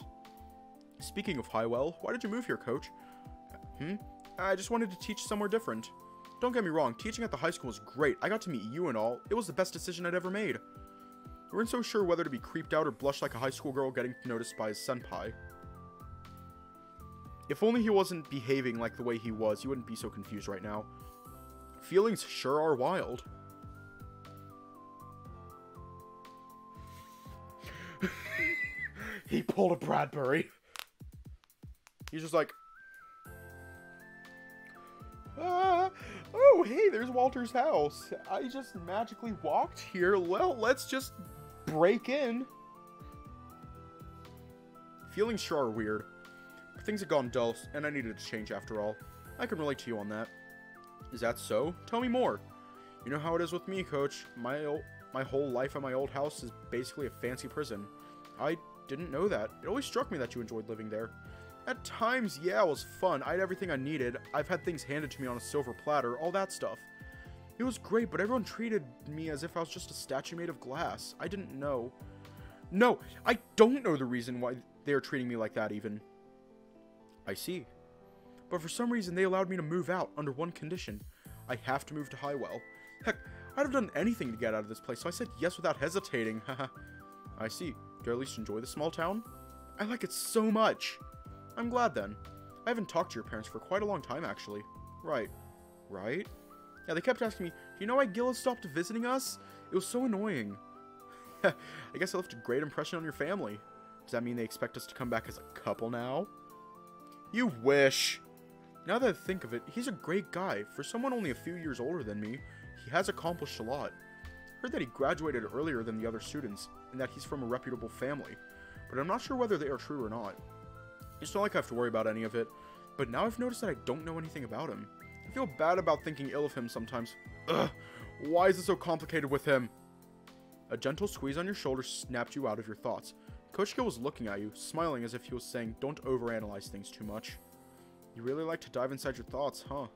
Speaking of Highwell, why did you move here, Coach? I just wanted to teach somewhere different. Don't get me wrong, teaching at the high school was great. I got to meet you and all. It was the best decision I'd ever made. We weren't so sure whether to be creeped out or blush like a high school girl getting noticed by his senpai. If only he wasn't behaving like the way he was, you wouldn't be so confused right now. Feelings sure are wild. He pulled a Bradbury. He's just like... oh, hey, there's Walter's house. I just magically walked here. Well, let's just break in. Feelings sure are weird. Things had gone dull, and I needed to change after all. I can relate to you on that. Is that so? Tell me more. You know how it is with me, Coach. My whole life at my old house is basically a fancy prison. I didn't know that. It always struck me that you enjoyed living there. At times, yeah, it was fun. I had everything I needed. I've had things handed to me on a silver platter, all that stuff. It was great, but everyone treated me as if I was just a statue made of glass. I didn't know. No, I don't know the reason why they are treating me like that even. I see. But for some reason, they allowed me to move out under one condition. I have to move to Highwell. Heck, I'd have done anything to get out of this place, so I said yes without hesitating. Haha. I see. Do you at least enjoy the small town? I like it so much. I'm glad then. I haven't talked to your parents for quite a long time, actually. Right. Right? Yeah, they kept asking me, do you know why Gil has stopped visiting us? It was so annoying. I guess I left a great impression on your family. Does that mean they expect us to come back as a couple now? You wish. Now that I think of it, he's a great guy. For someone only a few years older than me, he has accomplished a lot. Heard that he graduated earlier than the other students, and that he's from a reputable family. But I'm not sure whether they are true or not. It's not like I have to worry about any of it, but now I've noticed that I don't know anything about him. I feel bad about thinking ill of him sometimes. Ugh, why is it so complicated with him? A gentle squeeze on your shoulder snapped you out of your thoughts. Coach Gil was looking at you, smiling as if he was saying, don't overanalyze things too much. You really like to dive inside your thoughts, huh?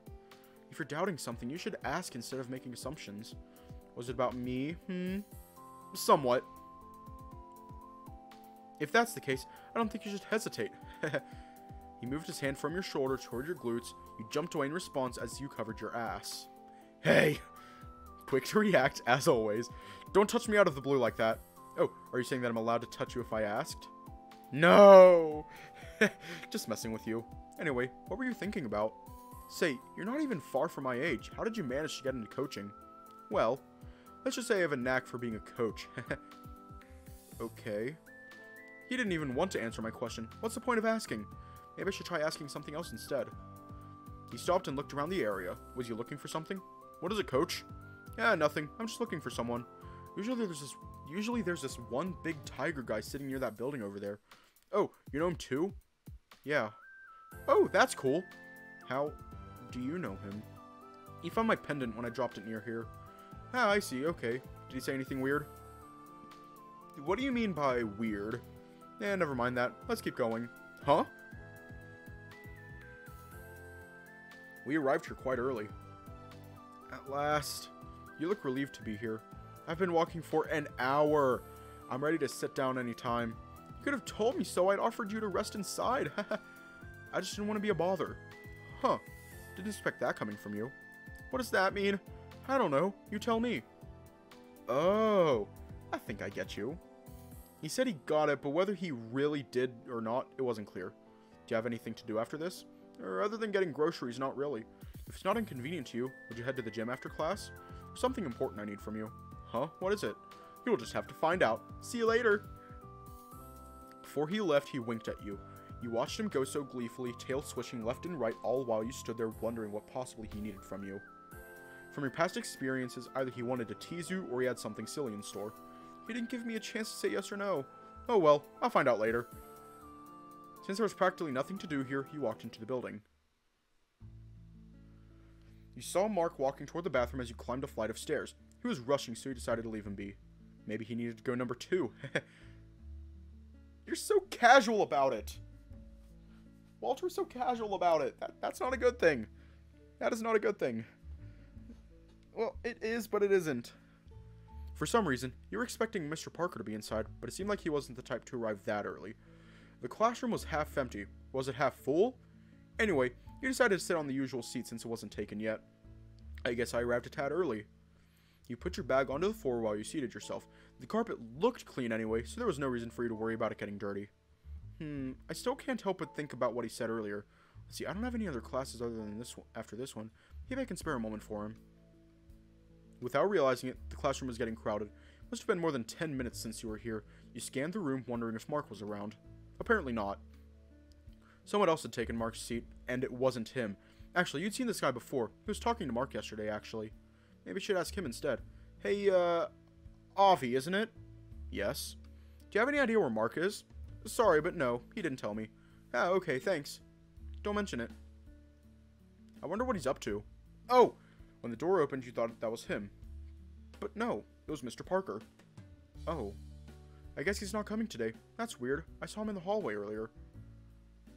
If you're doubting something, you should ask instead of making assumptions. Was it about me? Somewhat. If that's the case, I don't think you should hesitate. He moved his hand from your shoulder toward your glutes. You jumped away in response as you covered your ass. Hey! Quick to react, as always. Don't touch me out of the blue like that. Oh, are you saying that I'm allowed to touch you if I asked? No! Just messing with you. Anyway, what were you thinking about? Say, you're not even far from my age. How did you manage to get into coaching? Well, let's just say I have a knack for being a coach. Okay. He didn't even want to answer my question. What's the point of asking? Maybe I should try asking something else instead. He stopped and looked around the area. Was he looking for something? What is it, Coach? Yeah, nothing. I'm just looking for someone. Usually there's this one big tiger guy sitting near that building over there. Oh, you know him too? Yeah. Oh, that's cool. How do you know him? He found my pendant when I dropped it near here. Ah, I see, okay. Did he say anything weird? What do you mean by weird? Eh, never mind that. Let's keep going. Huh? We arrived here quite early. At last. You look relieved to be here. I've been walking for an hour. I'm ready to sit down anytime. You could have told me so. I'd offered you to rest inside. I just didn't want to be a bother. Huh. Didn't expect that coming from you. What does that mean? I don't know. You tell me. Oh. I think I get you. He said he got it, but whether he really did or not, it wasn't clear. Do you have anything to do after this? Or other than getting groceries, not really. If it's not inconvenient to you, would you head to the gym after class? There's something important I need from you. Huh? What is it? You'll just have to find out. See you later. Before he left, he winked at you. You watched him go so gleefully, tail swishing left and right, all while you stood there wondering what possibly he needed from you. From your past experiences, either he wanted to tease you or he had something silly in store. He didn't give me a chance to say yes or no. Oh well, I'll find out later. Since there was practically nothing to do here, you walked into the building. You saw Mark walking toward the bathroom as you climbed a flight of stairs. He was rushing, so you decided to leave him be. Maybe he needed to go number 2. You're so casual about it. Walter's so casual about it. That's not a good thing. That is not a good thing. Well, it is, but it isn't. For some reason, you were expecting Mr. Parker to be inside, but it seemed like he wasn't the type to arrive that early. The classroom was half empty. Was it half full? Anyway, you decided to sit on the usual seat since it wasn't taken yet. I guess I arrived a tad early. You put your bag onto the floor while you seated yourself. The carpet looked clean anyway, so there was no reason for you to worry about it getting dirty. I still can't help but think about what he said earlier. Let's see, I don't have any other classes other than this one after this one. Maybe I can spare a moment for him. Without realizing it, the classroom was getting crowded. It must have been more than 10 minutes since you were here. You scanned the room, wondering if Mark was around. Apparently not. Someone else had taken Mark's seat, and it wasn't him. Actually, you'd seen this guy before. He was talking to Mark yesterday, actually. Maybe you should ask him instead. Hey, Avi, isn't it? Yes. Do you have any idea where Mark is? Sorry, but no, he didn't tell me. Ah, okay, thanks. Don't mention it. I wonder what he's up to. Oh! When the door opened, you thought that was him. But no, it was Mr. Parker. Oh. I guess he's not coming today. That's weird. I saw him in the hallway earlier.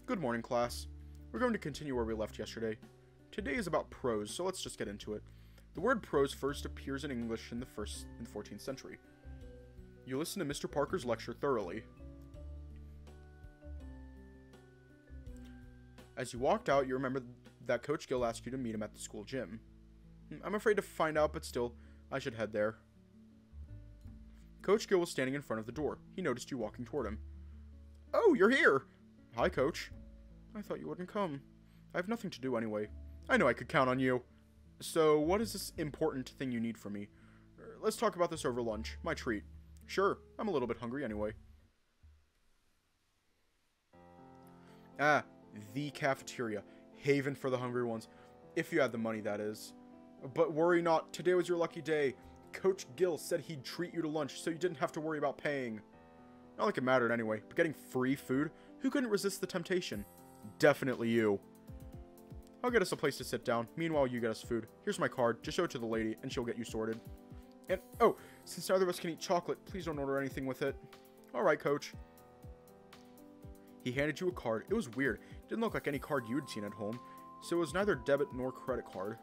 Good morning, class. We're going to continue where we left yesterday. Today is about prose, so let's just get into it. The word prose first appears in English in the 14th century. You listen to Mr. Parker's lecture thoroughly. As you walked out, you remembered that Coach Gil asked you to meet him at the school gym. I'm afraid to find out, but still, I should head there. Coach Gil was standing in front of the door. He noticed you walking toward him. Oh, you're here! Hi, Coach. I thought you wouldn't come. I have nothing to do anyway. I know I could count on you. So, what is this important thing you need from me? Let's talk about this over lunch. My treat. Sure, I'm a little bit hungry anyway. Ah, the cafeteria. Haven for the hungry ones. If you had the money, that is. But worry not, today was your lucky day. Coach Gil said he'd treat you to lunch, so you didn't have to worry about paying. Not like it mattered anyway, but getting free food? Who couldn't resist the temptation? Definitely you. I'll get us a place to sit down. Meanwhile, you get us food. Here's my card. Just show it to the lady, and she'll get you sorted. And, oh, since neither of us can eat chocolate, please don't order anything with it. Alright, Coach. He handed you a card. It was weird. It didn't look like any card you'd seen at home, so it was neither debit nor credit card.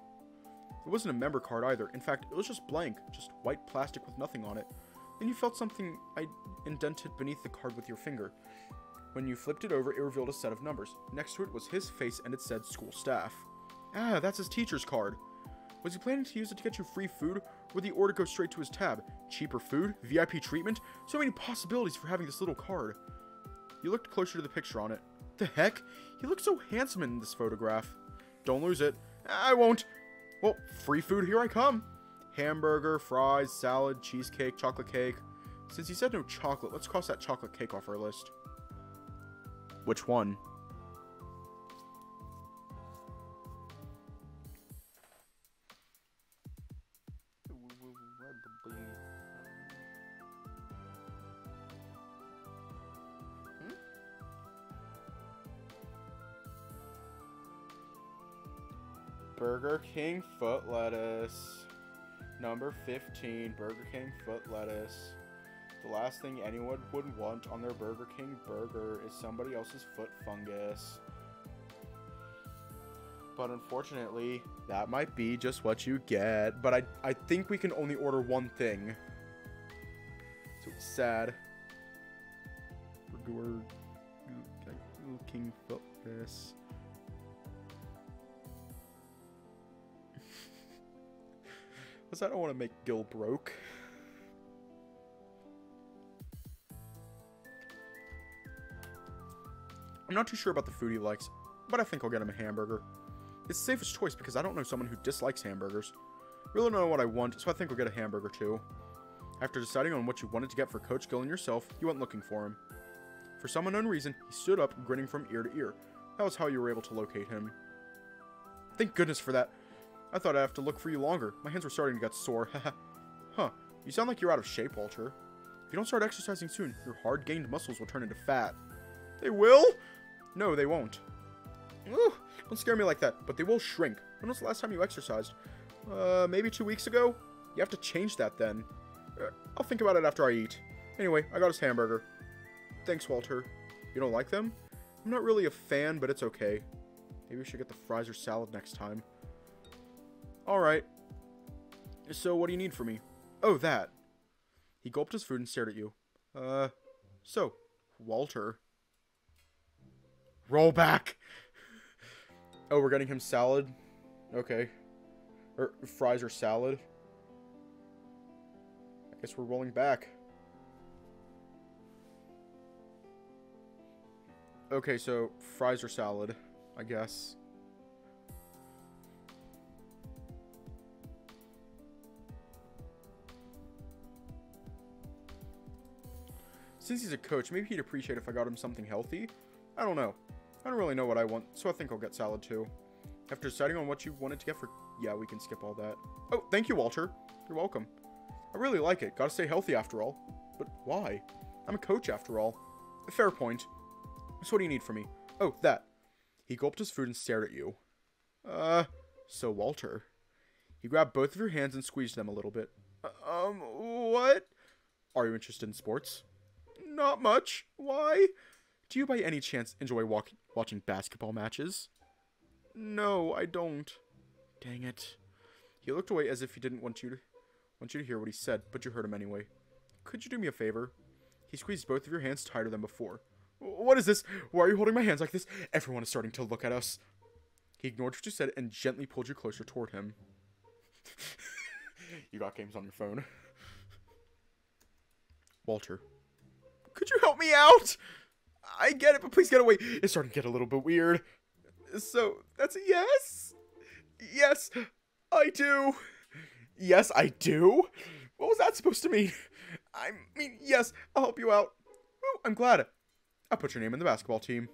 It wasn't a member card either. In fact, it was just blank, just white plastic with nothing on it. Then you felt something indented beneath the card with your finger. When you flipped it over, it revealed a set of numbers. Next to it was his face and it said school staff. Ah, that's his teacher's card. Was he planning to use it to get you free food, or would the order go straight to his tab? Cheaper food? VIP treatment? So many possibilities for having this little card. You looked closer to the picture on it. The heck? He looks so handsome in this photograph. Don't lose it. I won't. Well, free food, here I come. Hamburger, fries, salad, cheesecake, chocolate cake. Since he said no chocolate, let's cross that chocolate cake off our list. Which one? Burger King foot lettuce. Number 15, Burger King foot lettuce. The last thing anyone would want on their Burger King burger is somebody else's foot fungus. But unfortunately, that might be just what you get. But I think we can only order one thing. So it's sad. Burger King foot lettuce. Because I don't want to make Gil broke. I'm not too sure about the food he likes, but I think I'll get him a hamburger. It's the safest choice because I don't know someone who dislikes hamburgers. Really don't know what I want, so I think I'll get a hamburger too. After deciding on what you wanted to get for Coach Gil and yourself, you went looking for him. For some unknown reason, he stood up, grinning from ear to ear. That was how you were able to locate him. Thank goodness for that. I thought I'd have to look for you longer. My hands were starting to get sore. Huh. You sound like you're out of shape, Walter. If you don't start exercising soon, your hard-gained muscles will turn into fat. They will? No, they won't. Ooh, don't scare me like that, but they will shrink. When was the last time you exercised? Maybe 2 weeks ago? You have to change that then. I'll think about it after I eat. Anyway, I got his hamburger. Thanks, Walter. You don't like them? I'm not really a fan, but it's okay. Maybe we should get the fries or salad next time. Alright. So, what do you need from me? Oh, that. He gulped his food and stared at you. So, Walter. Roll back! Oh, we're getting him salad? Okay. Or fries or salad? I guess we're rolling back. Okay, so fries or salad, I guess. Since he's a coach, maybe he'd appreciate if I got him something healthy. I don't know. I don't really know what I want, so I think I'll get salad too. After deciding on what you wanted to get for... Yeah, we can skip all that. Oh, thank you, Walter. You're welcome. I really like it. Gotta stay healthy after all. But why? I'm a coach after all. Fair point. So what do you need from me? Oh, that. He gulped his food and stared at you. So Walter. He grabbed both of your hands and squeezed them a little bit. What? Are you interested in sports? Not much. Why? Do you by any chance enjoy watching basketball matches? No, I don't. Dang it. He looked away as if he didn't want you to hear what he said, but you heard him anyway. Could you do me a favor? He squeezed both of your hands tighter than before. What is this? Why are you holding my hands like this? Everyone is starting to look at us. He ignored what you said and gently pulled you closer toward him. You got games on your phone. Walter. Could you help me out? I get it, but please get away. It's starting to get a little bit weird. So, that's a yes? Yes, I do. Yes, I do? What was that supposed to mean? I mean, yes, I'll help you out. Oh, I'm glad. I'll put your name in the basketball team.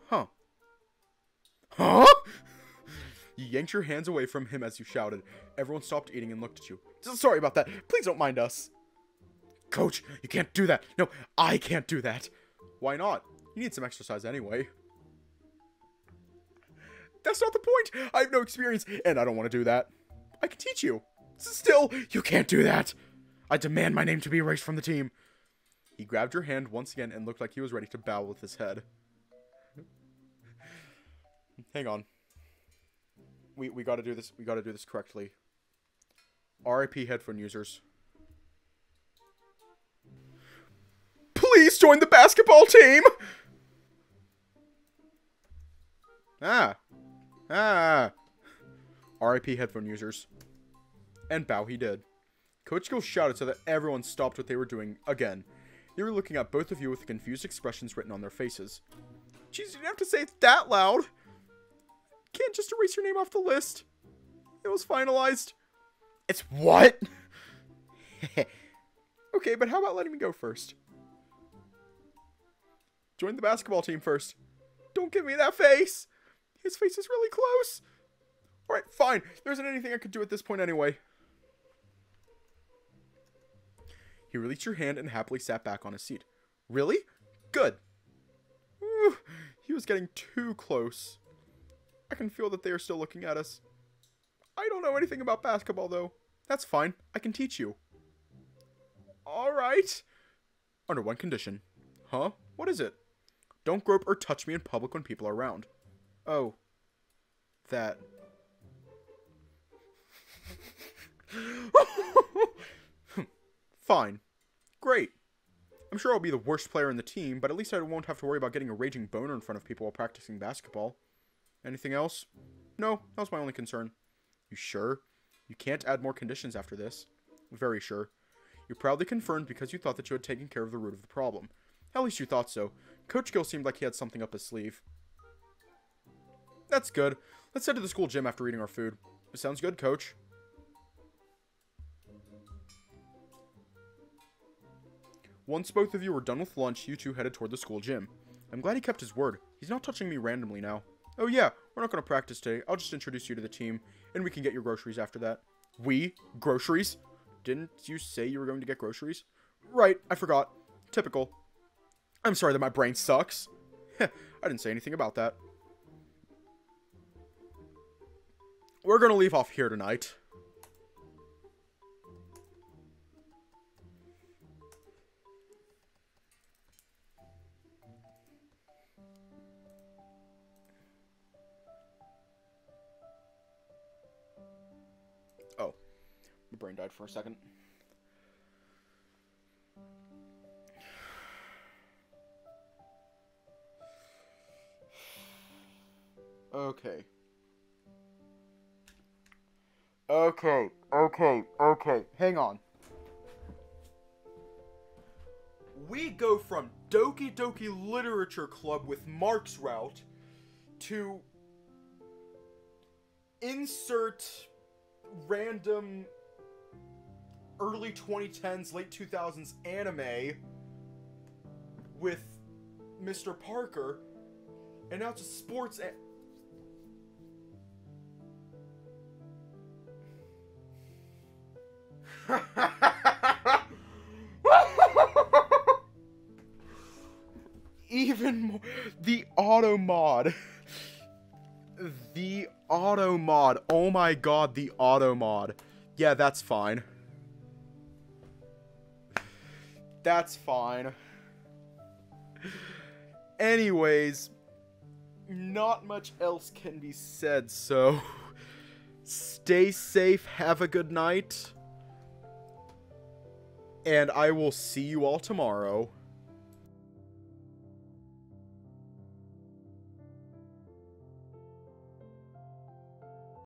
Huh. Huh? You yanked your hands away from him as you shouted. Everyone stopped eating and looked at you. Sorry about that. Please don't mind us. Coach, you can't do that. No, I can't do that. Why not? You need some exercise anyway. That's not the point. I have no experience, and I don't want to do that. I can teach you. Still, you can't do that. I demand my name to be erased from the team. He grabbed your hand once again and looked like he was ready to bow with his head. Hang on. We gotta do this. We gotta do this correctly. RIP headphone users. Please join the basketball team! RIP headphone users. And bow he did. Coach Gil shouted so that everyone stopped what they were doing again. They were looking at both of you with confused expressions written on their faces. Jeez, you didn't have to say it that loud. can't just erase your name off the list. It was finalized. It's what? Okay, but how about letting me go first? Join the basketball team first. Don't give me that face. His face is really close. Alright, fine. There isn't anything I could do at this point anyway. He released your hand and happily sat back on his seat. Really? Good. Ooh, he was getting too close. I can feel that they are still looking at us. I don't know anything about basketball, though. That's fine. I can teach you. Alright. Under one condition. Huh? What is it? Don't grope or touch me in public when people are around. Oh. That. Fine. Great. I'm sure I'll be the worst player in the team, but at least I won't have to worry about getting a raging boner in front of people while practicing basketball. Anything else? No, that was my only concern. You sure? You can't add more conditions after this. Very sure. You proudly confirmed because you thought that you had taken care of the root of the problem. At least you thought so. Coach Gil seemed like he had something up his sleeve. That's good. Let's head to the school gym after eating our food. Sounds good, Coach. Once both of you were done with lunch, you two headed toward the school gym. I'm glad he kept his word. He's not touching me randomly now. Oh yeah, we're not going to practice today. I'll just introduce you to the team, and we can get your groceries after that. We? Groceries? Didn't you say you were going to get groceries? Right, I forgot. Typical. I'm sorry that my brain sucks. I didn't say anything about that. We're going to leave off here tonight. Oh, my brain died for a second. Okay. Okay. Hang on. We go from Doki Doki Literature Club with Mark's route to insert random early 2010s, late 2000s anime with Mr. Parker, and now to sports even more. The auto mod. The auto mod. Oh my god, the auto mod. Yeah, that's fine. That's fine. Anyways, not much else can be said, so stay safe, have a good night, and I will see you all tomorrow.